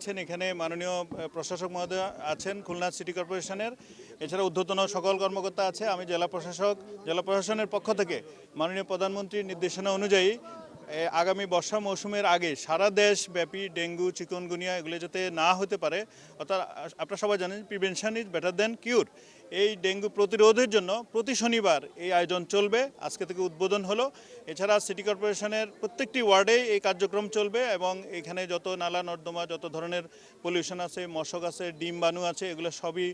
দেখছেন এখানে মাননীয় প্রশাসক মহোদয় আছেন খুলনা সিটি কর্পোরেশনের, এছাড়া ঊর্ধ্বতন সকল কর্মকর্তা আছে। আমি জেলা প্রশাসনের পক্ষ থেকে মাননীয় প্রধানমন্ত্রীর নির্দেশনা অনুযায়ী আগামী বর্ষা মৌসুমের আগে সারা দেশব্যাপী ডেঙ্গু, চিকুনগুনিয়া এগুলো যাতে না হতে পারে, অর্থাৎ আপনারা সবাই জানেন প্রিভেনশন ইজ বেটার দেন কিউর। এই ডেঙ্গু প্রতিরোধের জন্য প্রতি শনিবার এই আয়োজন চলবে, আজকে থেকে উদ্বোধন হলো। এছাড়া সিটি কর্পোরেশনের প্রত্যেকটি ওয়ার্ডে এই কার্যক্রম চলবে এবং এখানে যত নালা নর্দমা, যত ধরনের পলিউশন আছে, মশক আছে, ডিম বানু আছে, এগুলো সবই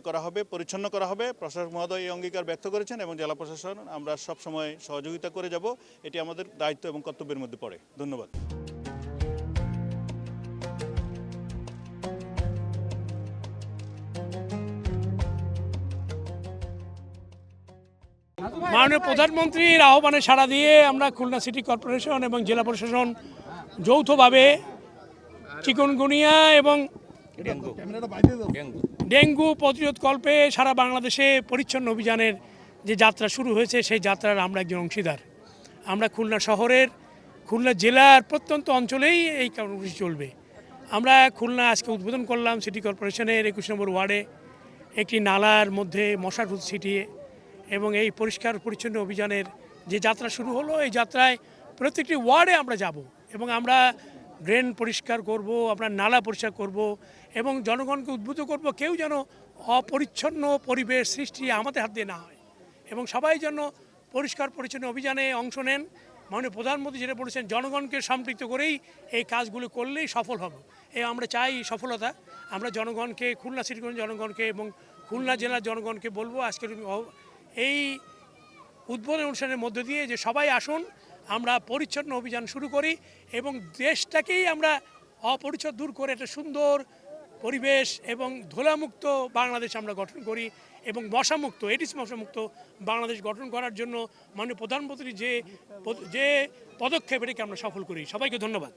করা হবে, পরিচ্ছন্ন করা হবে। প্রশাসক মহোদয় এই অঙ্গীকার ব্যক্ত করেছেন এবং জেলা প্রশাসন আমরা সব সময় সহযোগিতা করে যাব। এটি আমাদের দায়িত্ব এবং কর্তব্যের মধ্যে পড়ে। ধন্যবাদ। মাননীয় প্রধানমন্ত্রীর আহ্বানে সাড়া দিয়ে আমরা খুলনা সিটি কর্পোরেশন এবং জেলা প্রশাসন যৌথভাবে চিকুনগুনিয়া এবং ডেঙ্গু প্রতিরোধকল্পে সারা বাংলাদেশে পরিচ্ছন্ন অভিযানের যে যাত্রা শুরু হয়েছে, সেই যাত্রার আমরা একজন অংশীদার। আমরা খুলনা শহরের, খুলনা জেলার প্রত্যন্ত অঞ্চলেই এই কর্মসূচি চলবে। আমরা খুলনা আজকে উদ্বোধন করলাম সিটি কর্পোরেশনের 21 নম্বর ওয়ার্ডে একটি নালার মধ্যে মশার ভূত ছিটিয়ে, এবং এই পরিষ্কার পরিচ্ছন্ন অভিযানের যে যাত্রা শুরু হলো, এই যাত্রায় প্রত্যেকটি ওয়ার্ডে আমরা যাব এবং আমরা ড্রেন পরিষ্কার করব, আমরা নালা পরিষ্কার করব এবং জনগণকে উদ্বুদ্ধ করব কেউ যেন অপরিচ্ছন্ন পরিবেশ সৃষ্টি আমাদের হাত দিয়ে না হয় এবং সবাই যেন পরিষ্কার পরিচ্ছন্ন অভিযানে অংশ নেন। মাননীয় প্রধানমন্ত্রী যেটা বলেছেন, জনগণকে সম্পৃক্ত করেই এই কাজগুলো করলেই সফল হবে। আমরা চাই সফলতা। আমরা জনগণকে, খুলনা সিটি জনগণকে এবং খুলনা জেলার জনগণকে বলবো আজকের এই উদ্বোধন অনুষ্ঠানের মধ্য দিয়ে যে সবাই আসুন, আমরা পরিচ্ছন্ন অভিযান শুরু করি এবং দেশটাকেই আমরা অপরিচ্ছন্ন দূর করে একটা সুন্দর পরিবেশ এবং ধুলামুক্ত বাংলাদেশ আমরা গঠন করি এবং মশামুক্ত, এডিস মশামুক্ত বাংলাদেশ গঠন করার জন্য মাননীয় প্রধানমন্ত্রী যে পদক্ষেপ, এটাকে আমরা সফল করি। সবাইকে ধন্যবাদ।